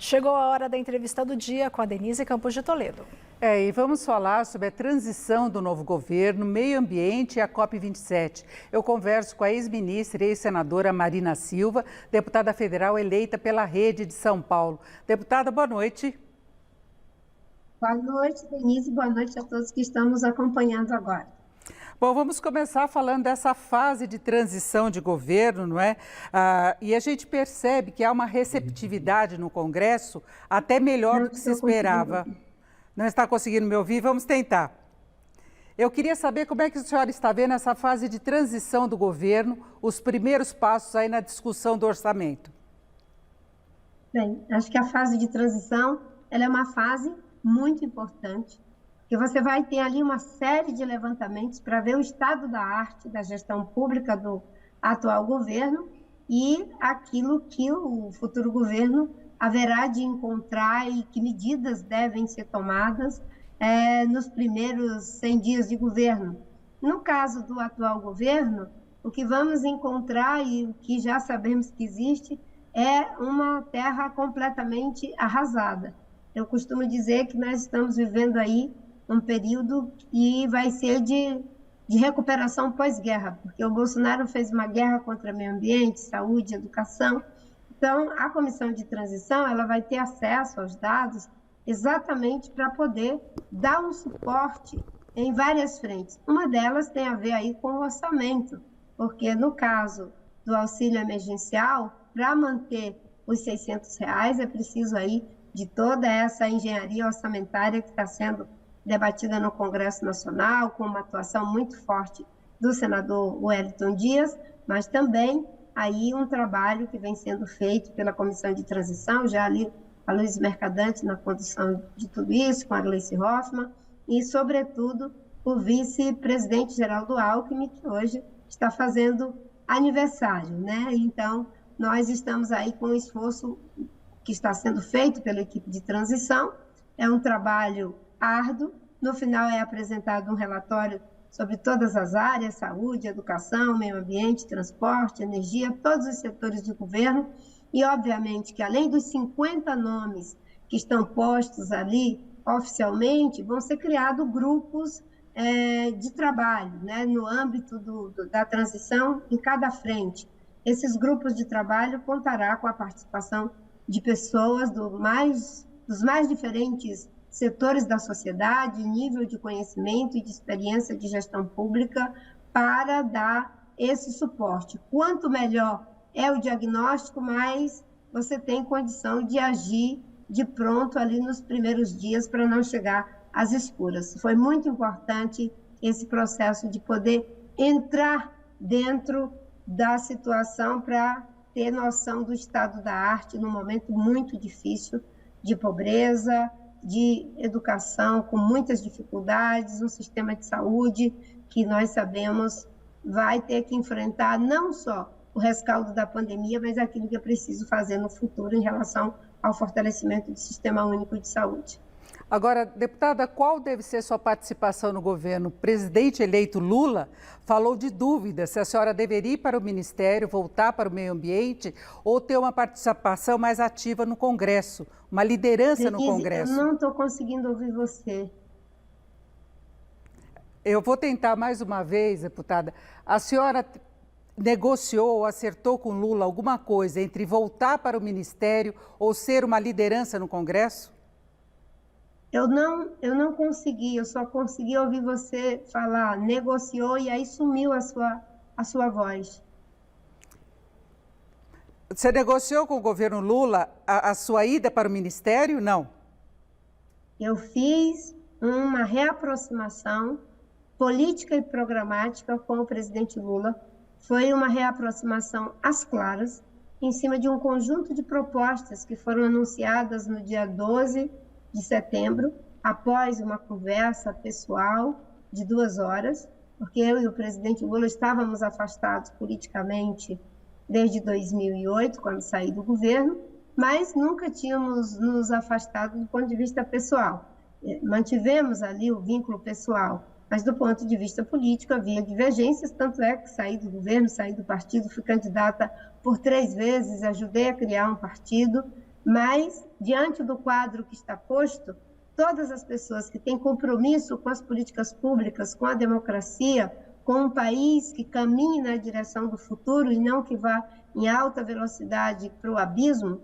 Chegou a hora da entrevista do dia com a Denise Campos de Toledo. E vamos falar sobre a transição do novo governo, meio ambiente e a COP27. Eu converso com a ex-ministra e ex-senadora Marina Silva, deputada federal eleita pela Rede de São Paulo. Deputada, boa noite. Boa noite, Denise. Boa noite a todos que estão nos acompanhando agora. Bom, vamos começar falando dessa fase de transição de governo, não é? E a gente percebe que há uma receptividade no Congresso até melhor do que se esperava. Não está conseguindo me ouvir? Vamos tentar. Eu queria saber como é que a senhora está vendo essa fase de transição do governo, os primeiros passos aí na discussão do orçamento. Bem, acho que a fase de transição ela é uma fase muito importante, porque você vai ter ali uma série de levantamentos para ver o estado da arte da gestão pública do atual governo e aquilo que o futuro governo haverá de encontrar e que medidas devem ser tomadas nos primeiros 100 dias de governo. No caso do atual governo, o que vamos encontrar e o que já sabemos que existe é uma terra completamente arrasada. Eu costumo dizer que nós estamos vivendo aí um período que vai ser de recuperação pós-guerra, porque o Bolsonaro fez uma guerra contra o meio ambiente, saúde, educação. Então, a comissão de transição ela vai ter acesso aos dados exatamente para poder dar um suporte em várias frentes. Uma delas tem a ver aí com o orçamento, porque no caso do auxílio emergencial, para manter os R$600 é preciso aí de toda essa engenharia orçamentária que está sendo debatida no Congresso Nacional, com uma atuação muito forte do senador Wellington Dias, mas também aí um trabalho que vem sendo feito pela Comissão de Transição, já ali a Luiz Mercadante na condução de tudo isso, com a Gleice Hoffmann, e, sobretudo, o vice-presidente Geraldo Alckmin, que hoje está fazendo aniversário, né? Então, nós estamos aí com um esforço que está sendo feito pela equipe de transição, é um trabalho árduo, no final é apresentado um relatório sobre todas as áreas, saúde, educação, meio ambiente, transporte, energia, todos os setores de governo, e obviamente que além dos 50 nomes que estão postos ali oficialmente, vão ser criados grupos de trabalho, né, no âmbito da transição em cada frente. Esses grupos de trabalho contará com a participação de pessoas dos mais diferentes setores da sociedade, nível de conhecimento e de experiência de gestão pública para dar esse suporte. Quanto melhor é o diagnóstico, mais você tem condição de agir de pronto ali nos primeiros dias para não chegar às escuras. Foi muito importante esse processo de poder entrar dentro da situação para ter noção do estado da arte num momento muito difícil de pobreza, de educação com muitas dificuldades, um sistema de saúde que nós sabemos vai ter que enfrentar não só o rescaldo da pandemia, mas aquilo que é preciso fazer no futuro em relação ao fortalecimento do Sistema Único de Saúde. Agora, deputada, qual deve ser sua participação no governo? O presidente eleito Lula falou de dúvidas se a senhora deveria ir para o Ministério, voltar para o meio ambiente ou ter uma participação mais ativa no Congresso, uma liderança no Congresso. Eu não estou conseguindo ouvir você. Eu vou tentar mais uma vez, deputada. A senhora negociou ou acertou com Lula alguma coisa entre voltar para o Ministério ou ser uma liderança no Congresso? Eu não consegui, eu só consegui ouvir você falar, negociou e aí sumiu a sua voz. Você negociou com o governo Lula a sua ida para o Ministério? Não. Eu fiz uma reaproximação política e programática com o presidente Lula. Foi uma reaproximação às claras, em cima de um conjunto de propostas que foram anunciadas no dia 12 de setembro, após uma conversa pessoal de 2 horas, porque eu e o presidente Lula estávamos afastados politicamente desde 2008, quando saí do governo, mas nunca tínhamos nos afastado do ponto de vista pessoal. Mantivemos ali o vínculo pessoal, mas do ponto de vista político havia divergências, tanto é que saí do governo, saí do partido, fui candidata por 3 vezes, ajudei a criar um partido, Mas, diante do quadro que está posto, todas as pessoas que têm compromisso com as políticas públicas, com a democracia, com um país que caminhe na direção do futuro e não que vá em alta velocidade para o abismo,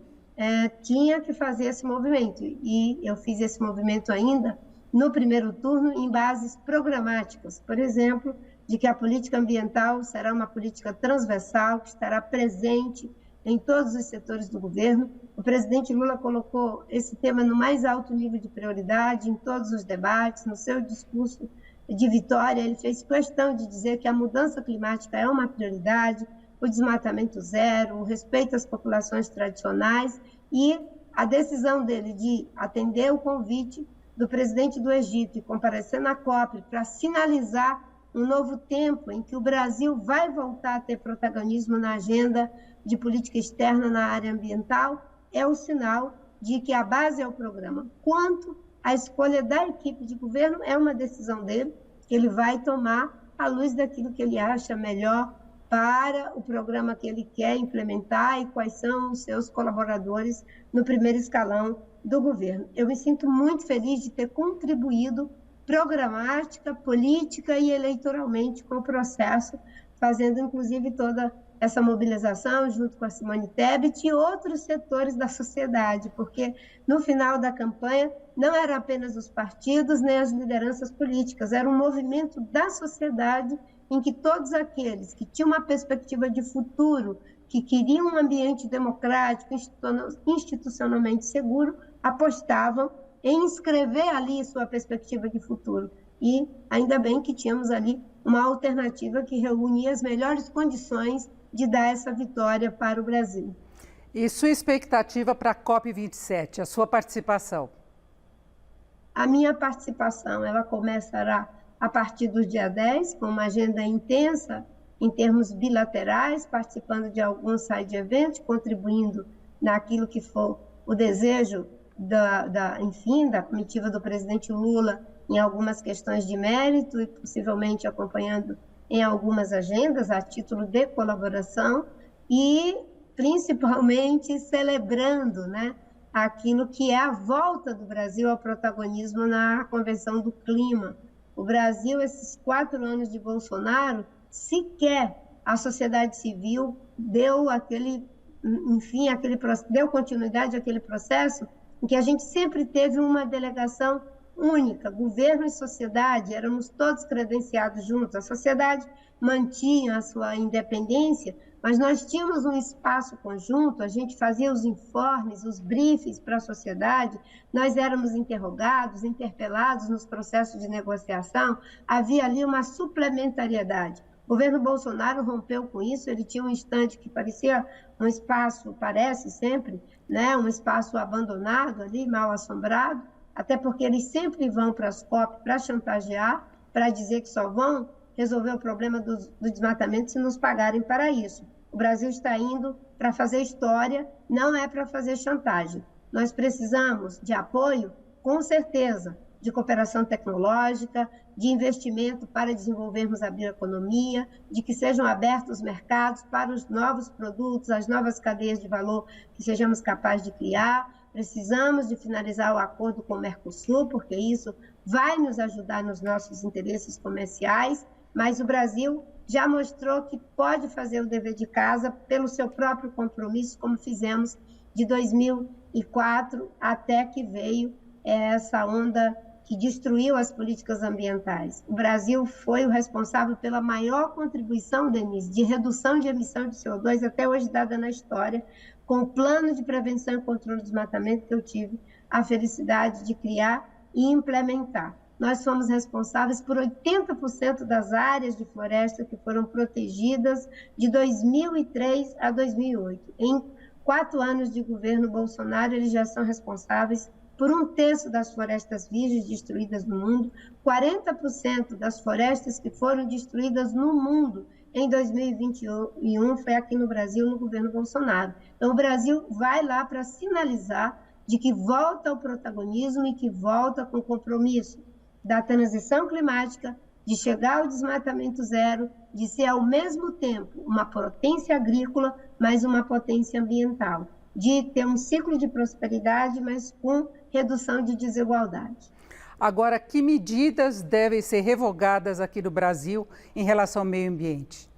tinha que fazer esse movimento. E eu fiz esse movimento ainda no primeiro turno em bases programáticas, por exemplo, de que a política ambiental será uma política transversal, que estará presente em todos os setores do governo. O presidente Lula colocou esse tema no mais alto nível de prioridade em todos os debates. No seu discurso de vitória, ele fez questão de dizer que a mudança climática é uma prioridade, o desmatamento zero, o respeito às populações tradicionais, e a decisão dele de atender o convite do presidente do Egito e comparecer na COP para sinalizar um novo tempo em que o Brasil vai voltar a ter protagonismo na agenda de política externa na área ambiental, é o sinal de que a base é o programa. Quanto à escolha da equipe de governo, é uma decisão dele, que ele vai tomar à luz daquilo que ele acha melhor para o programa que ele quer implementar e quais são os seus colaboradores no primeiro escalão do governo. Eu me sinto muito feliz de ter contribuído programática, política e eleitoralmente com o processo, fazendo inclusive toda essa mobilização junto com a Simone Tebet e outros setores da sociedade, porque no final da campanha não eram apenas os partidos nem as lideranças políticas, era um movimento da sociedade em que todos aqueles que tinham uma perspectiva de futuro, que queriam um ambiente democrático, institucionalmente seguro, apostavam em inscrever ali sua perspectiva de futuro. E ainda bem que tínhamos ali uma alternativa que reunia as melhores condições de dar essa vitória para o Brasil. E sua expectativa para a COP27, a sua participação? A minha participação, ela começará a partir do dia 10, com uma agenda intensa em termos bilaterais, participando de alguns side events, contribuindo naquilo que for o desejo da comitiva do presidente Lula em algumas questões de mérito e possivelmente acompanhando em algumas agendas a título de colaboração e principalmente celebrando, aquilo que é a volta do Brasil ao protagonismo na Convenção do Clima. O Brasil, esses 4 anos de Bolsonaro, sequer a sociedade civil deu deu continuidade àquele processo em que a gente sempre teve uma delegação única, governo e sociedade, éramos todos credenciados juntos, a sociedade mantinha a sua independência, mas nós tínhamos um espaço conjunto, a gente fazia os informes, os briefings para a sociedade, nós éramos interrogados, interpelados nos processos de negociação, havia ali uma suplementariedade. O governo Bolsonaro rompeu com isso, ele tinha um estande que parecia um espaço, parece sempre, um espaço abandonado ali, mal assombrado, até porque eles sempre vão para as COP para chantagear, para dizer que só vão resolver o problema do desmatamento se nos pagarem para isso. O Brasil está indo para fazer história, não é para fazer chantagem. Nós precisamos de apoio, com certeza, de cooperação tecnológica, de investimento para desenvolvermos a bioeconomia, de que sejam abertos os mercados para os novos produtos, as novas cadeias de valor que sejamos capazes de criar. Precisamos de finalizar o acordo com o Mercosul, porque isso vai nos ajudar nos nossos interesses comerciais, mas o Brasil já mostrou que pode fazer o dever de casa pelo seu próprio compromisso, como fizemos de 2004 até que veio essa onda que destruiu as políticas ambientais. O Brasil foi o responsável pela maior contribuição, Denise, de redução de emissão de CO2 até hoje dada na história, com o plano de prevenção e controle do desmatamento que eu tive a felicidade de criar e implementar. Nós fomos responsáveis por 80% das áreas de floresta que foram protegidas de 2003 a 2008. Em 4 anos de governo Bolsonaro, eles já são responsáveis por 1/3 das florestas virgens destruídas no mundo, 40% das florestas que foram destruídas no mundo em 2021 foi aqui no Brasil, no governo Bolsonaro. Então, o Brasil vai lá para sinalizar de que volta ao protagonismo e que volta com o compromisso da transição climática, de chegar ao desmatamento zero, de ser, ao mesmo tempo, uma potência agrícola, mas uma potência ambiental. de ter um ciclo de prosperidade, mas com redução de desigualdade. Agora, que medidas devem ser revogadas aqui no Brasil em relação ao meio ambiente?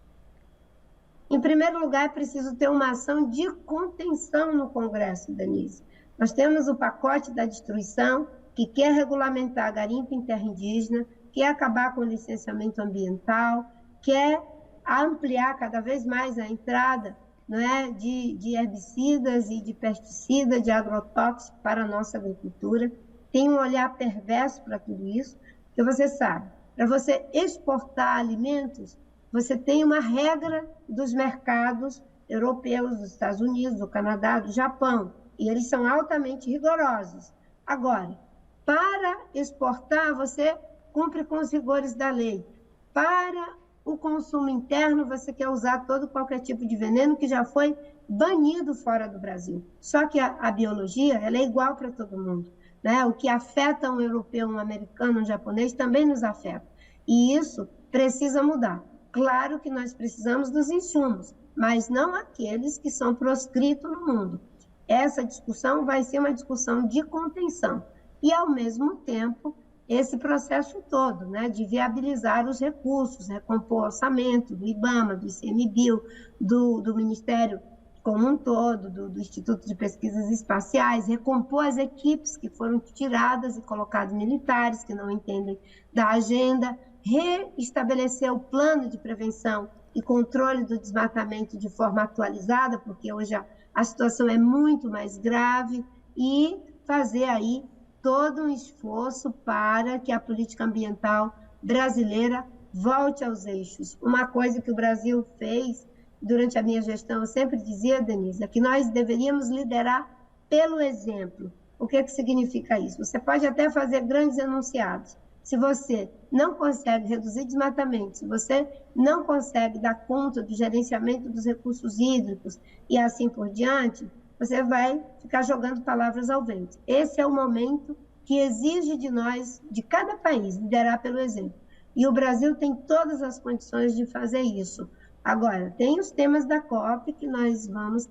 Em primeiro lugar, é preciso ter uma ação de contenção no Congresso, Denise. Nós temos o pacote da destruição, que quer regulamentar a garimpo em terra indígena, quer acabar com o licenciamento ambiental, quer ampliar cada vez mais a entrada, não é, de herbicidas e de pesticidas, de agrotóxicos para a nossa agricultura. Tem um olhar perverso para tudo isso, porque você sabe, para você exportar alimentos, você tem uma regra dos mercados europeus, dos Estados Unidos, do Canadá, do Japão, e eles são altamente rigorosos. Agora, para exportar, você cumpre com os rigores da lei. Para o consumo interno, você quer usar qualquer tipo de veneno que já foi banido fora do Brasil. Só que a biologia, ela é igual para todo mundo, né? O que afeta um europeu, um americano, um japonês, também nos afeta. E isso precisa mudar. Claro que nós precisamos dos insumos, mas não aqueles que são proscritos no mundo. Essa discussão vai ser uma discussão de contenção. E, ao mesmo tempo, esse processo todo, né, de viabilizar os recursos, recompor o orçamento do IBAMA, do ICMBio, do Ministério como um todo, do Instituto de Pesquisas Espaciais, recompor as equipes que foram tiradas e colocadas militares, que não entendem da agenda, reestabelecer o plano de prevenção e controle do desmatamento de forma atualizada, porque hoje a situação é muito mais grave, e fazer aí todo um esforço para que a política ambiental brasileira volte aos eixos. Uma coisa que o Brasil fez durante a minha gestão, eu sempre dizia, Denise, é que nós deveríamos liderar pelo exemplo. O que significa isso? Você pode até fazer grandes enunciados. Se você não consegue reduzir desmatamento, se você não consegue dar conta do gerenciamento dos recursos hídricos e assim por diante, você vai ficar jogando palavras ao vento. Esse é o momento que exige de nós, de cada país, liderar pelo exemplo. E o Brasil tem todas as condições de fazer isso. Agora, tem os temas da COP que nós vamos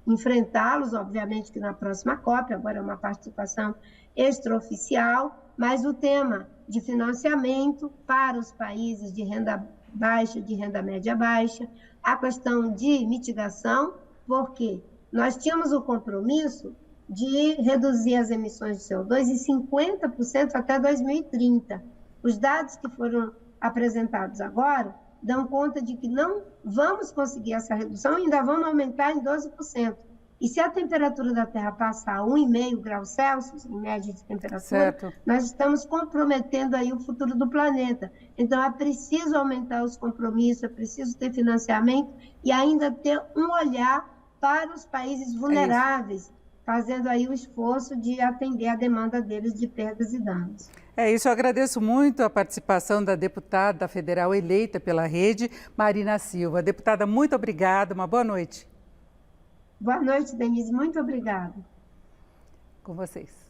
enfrentá-los, obviamente que na próxima COP, agora é uma participação extraoficial, mas o tema de financiamento para os países de renda baixa, de renda média baixa, a questão de mitigação, porque nós tínhamos o compromisso de reduzir as emissões de CO2 em 50% até 2030. Os dados que foram apresentados agora dão conta de que não vamos conseguir essa redução e ainda vamos aumentar em 12%. E se a temperatura da Terra passar a 1,5 graus Celsius, em média de temperatura, certo, nós estamos comprometendo aí o futuro do planeta. Então, é preciso aumentar os compromissos, é preciso ter financiamento e ainda ter um olhar para os países vulneráveis, fazendo aí o esforço de atender a demanda deles de perdas e danos. É isso, eu agradeço muito a participação da deputada federal eleita pela Rede, Marina Silva. Deputada, muito obrigada, uma boa noite. Boa noite, Denise, muito obrigada. Com vocês.